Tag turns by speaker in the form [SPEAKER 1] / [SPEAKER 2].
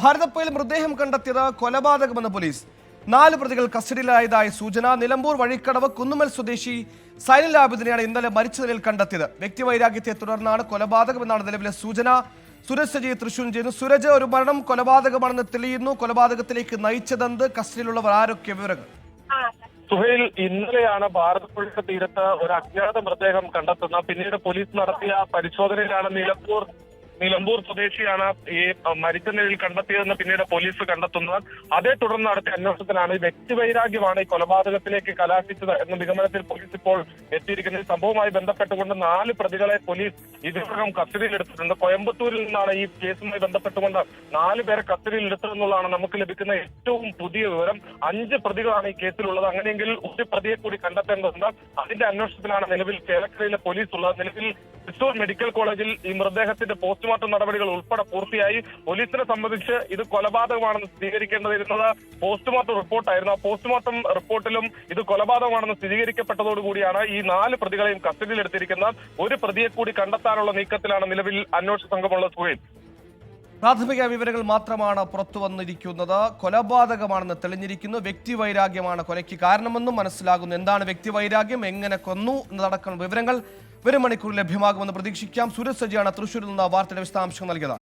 [SPEAKER 1] ഭാരതപ്പുഴയിൽ മൃതദേഹം കണ്ടെത്തിയത് കൊലപാതകമെന്ന് പോലീസ്. 4 പ്രതികൾ കസ്റ്റഡിയിലായതായി സൂചന. നിലമ്പൂർ വഴിക്കടവ് കുന്നുമ്മൽ സ്വദേശി സൈനുൽ ആബിദിനെയാണ് ഇന്നലെ മരിച്ച നിലയിൽ കണ്ടെത്തിയത്. വ്യക്തിവൈരാഗ്യത്തെ തുടർന്നാണ് കൊലപാതകമെന്നാണ് നിലവിലെ സൂചന. സുരജ് സജി തൃശൂർ ചെയ്യുന്നു. സുരജ്, ഒരു മരണം കൊലപാതകമാണെന്ന് തെളിയുന്നു. കൊലപാതകത്തിലേക്ക് നയിച്ചതെന്ത്? കസ്റ്റഡിയിലുള്ളവർ ആരൊക്കെ? വിവരങ്ങൾ.
[SPEAKER 2] സുഹൈൽ, ഇന്നലെയാണ് ഭാരതപ്പുഴ തീരത്ത് ഒരു അജ്ഞാത മൃതദേഹം കണ്ടെത്തുന്നത്. പിന്നീട് പോലീസ് നടത്തിയ പരിശോധനയിലാണ് നിലമ്പൂർ സ്വദേശിയാണ് ഈ മരിച്ച നിലയിൽ കണ്ടെത്തിയതെന്ന് പിന്നീട് പോലീസ് കണ്ടെത്തുന്നത്. അതേ തുടർന്ന് നടത്തിയ അന്വേഷണത്തിലാണ് ഈ വ്യക്തിവൈരാഗ്യമാണ് ഈ കൊലപാതകത്തിലേക്ക് കലാശിച്ചത് എന്ന നിഗമനത്തിൽ പോലീസ് ഇപ്പോൾ എത്തിയിരിക്കുന്നത്. ഈ സംഭവവുമായി ബന്ധപ്പെട്ടുകൊണ്ട് 4 പ്രതികളെ പോലീസ് ഇതിനകം കസ്റ്റഡിയിലെടുത്തിട്ടുണ്ട്. കോയമ്പത്തൂരിൽ നിന്നാണ് ഈ കേസുമായി ബന്ധപ്പെട്ടുകൊണ്ട് 4 പേരെ കസ്റ്റഡിയിലെടുത്തതെന്നുള്ളതാണ് നമുക്ക് ലഭിക്കുന്ന ഏറ്റവും പുതിയ വിവരം. 5 പ്രതികളാണ് ഈ കേസിലുള്ളത്. അങ്ങനെയെങ്കിൽ ഒരു പ്രതിയെ കൂടി കണ്ടെത്തേണ്ടതുണ്ട്. അതിന്റെ അന്വേഷണത്തിലാണ് നിലവിൽ ചേലക്കരയിലെ പോലീസ് ഉള്ളത്. നിലവിൽ തൃശൂർ മെഡിക്കൽ കോളേജിൽ ഈ മൃതദേഹത്തിന്റെ പോസ്റ്റ്മോർട്ടം നടപടികൾ ഉൾപ്പെടെ പൂർത്തിയായി. പോലീസിനെ സംബന്ധിച്ച് ഇത് കൊലപാതകമാണെന്ന് സ്ഥിരീകരിക്കേണ്ടതിരുന്നത് പോസ്റ്റ്മോർട്ടം റിപ്പോർട്ടായിരുന്നു. ആ പോസ്റ്റ്മോർട്ടം റിപ്പോർട്ടിലും ഇത് കൊലപാതകമാണെന്ന് സ്ഥിരീകരിക്കപ്പെട്ടതോടുകൂടിയാണ് ഈ 4 പ്രതികളെയും കസ്റ്റഡിയിലെടുത്തിരിക്കുന്നത്. ഒരു പ്രതിയെ കൂടി കണ്ടെത്താനുള്ള നീക്കത്തിലാണ് നിലവിൽ അന്വേഷണ സംഘമുള്ള. സുഹൈൽ,
[SPEAKER 1] പ്രാഥമിക വിവരങ്ങൾ മാത്രമാണ് പുറത്തു വന്നിരിക്കുന്നത്. കൊലപാതകമാണെന്ന് തെളിഞ്ഞിരിക്കുന്നു. വ്യക്തിവൈരാഗ്യമാണ് കൊലയ്ക്ക് കാരണമെന്നും മനസ്സിലാകുന്നു. എന്താണ് വ്യക്തിവൈരാഗ്യം, എങ്ങനെ കൊന്നു എന്നതടക്കം വിവരങ്ങൾ വരും മണിക്കൂറിൽ ലഭ്യമാകുമെന്ന് പ്രതീക്ഷിക്കാം. സുരജ് സജിയാണ് തൃശ്ശൂരിൽ നിന്ന് വാർത്തയുടെ വിശദാംശങ്ങൾ നൽകിയത്.